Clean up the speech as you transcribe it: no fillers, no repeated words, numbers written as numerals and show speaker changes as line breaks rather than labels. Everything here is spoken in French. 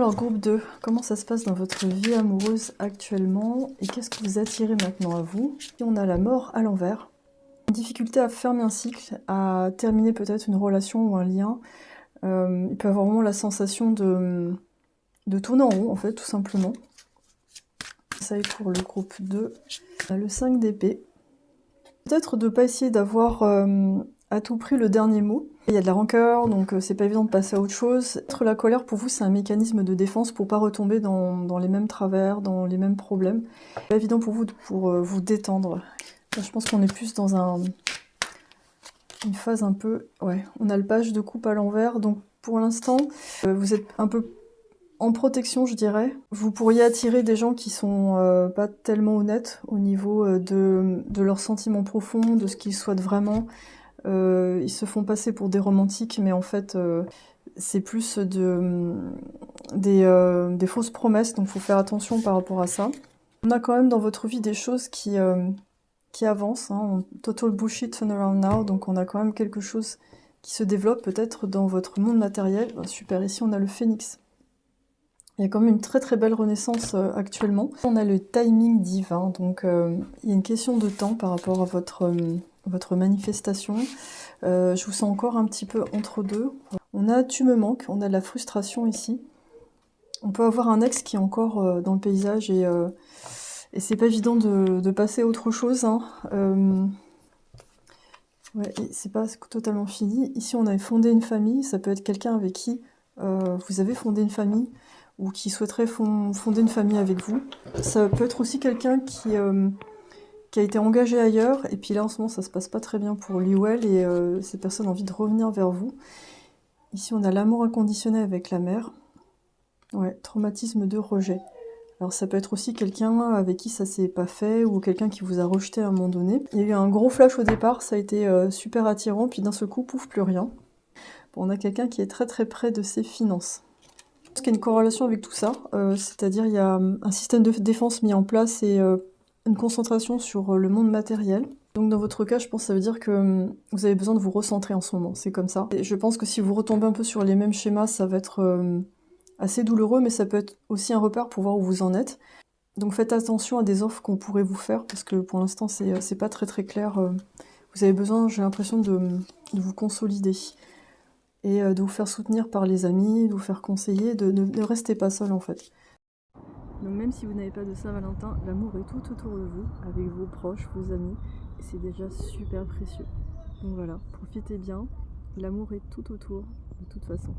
Alors, groupe 2, comment ça se passe dans votre vie amoureuse actuellement et qu'est-ce que vous attirez maintenant à vous? Et on a la mort à l'envers. Une difficulté à fermer un cycle, à terminer peut-être une relation ou un lien. Il peut avoir vraiment la sensation de tourner en rond, en fait, tout simplement. Ça est pour le groupe 2. On a le 5 d'épée. Peut-être de ne pas essayer d'avoir à tout prix le dernier mot. Il y a de la rancœur, donc c'est pas évident de passer à autre chose. La colère, pour vous, c'est un mécanisme de défense pour pas retomber dans les mêmes travers, dans les mêmes problèmes. C'est pas évident pour vous vous détendre. Là, je pense qu'on est plus dans une phase un peu... Ouais, on a le page de coupe à l'envers, donc pour l'instant, vous êtes un peu en protection, je dirais. Vous pourriez attirer des gens qui sont pas tellement honnêtes au niveau de leurs sentiments profonds, de ce qu'ils souhaitent vraiment. Ils se font passer pour des romantiques, mais en fait, c'est plus des fausses promesses, donc il faut faire attention par rapport à ça. On a quand même dans votre vie des choses qui avancent, hein. Total bullshit turn around now, donc on a quand même quelque chose qui se développe peut-être dans votre monde matériel. Super, ici on a le phénix. Il y a quand même une très très belle renaissance actuellement. On a le timing divin, donc il y a une question de temps par rapport à votre manifestation. Je vous sens encore un petit peu entre deux. On a tu me manques, on a de la frustration ici. On peut avoir un ex qui est encore dans le paysage et c'est pas évident de passer à autre chose, hein. Ouais, c'est pas totalement fini. Ici on a fondé une famille, ça peut être quelqu'un avec qui vous avez fondé une famille ou qui souhaiterait fonder une famille avec vous. Ça peut être aussi quelqu'un qui a été engagé ailleurs, et puis là en ce moment ça se passe pas très bien pour lui ou elle, et cette personne a envie de revenir vers vous. Ici on a l'amour inconditionnel avec la mère. Ouais, traumatisme de rejet. Alors ça peut être aussi quelqu'un avec qui ça s'est pas fait, ou quelqu'un qui vous a rejeté à un moment donné. Il y a eu un gros flash au départ, ça a été super attirant, puis d'un seul coup, pouf, plus rien. Bon, on a quelqu'un qui est très très près de ses finances. Je pense qu'il y a une corrélation avec tout ça, c'est-à-dire il y a un système de défense mis en place et une concentration sur le monde matériel. Donc dans votre cas, je pense que ça veut dire que vous avez besoin de vous recentrer en ce moment, c'est comme ça. Et je pense que si vous retombez un peu sur les mêmes schémas, ça va être assez douloureux, mais ça peut être aussi un repère pour voir où vous en êtes. Donc faites attention à des offres qu'on pourrait vous faire, parce que pour l'instant c'est pas très très clair. Vous avez besoin, j'ai l'impression, de vous consolider. Et de vous faire soutenir par les amis, de vous faire conseiller, ne restez pas seul en fait. Donc même si vous n'avez pas de Saint-Valentin, l'amour est tout autour de vous, avec vos proches, vos amis, et c'est déjà super précieux. Donc voilà, profitez bien, l'amour est tout autour, de toute façon.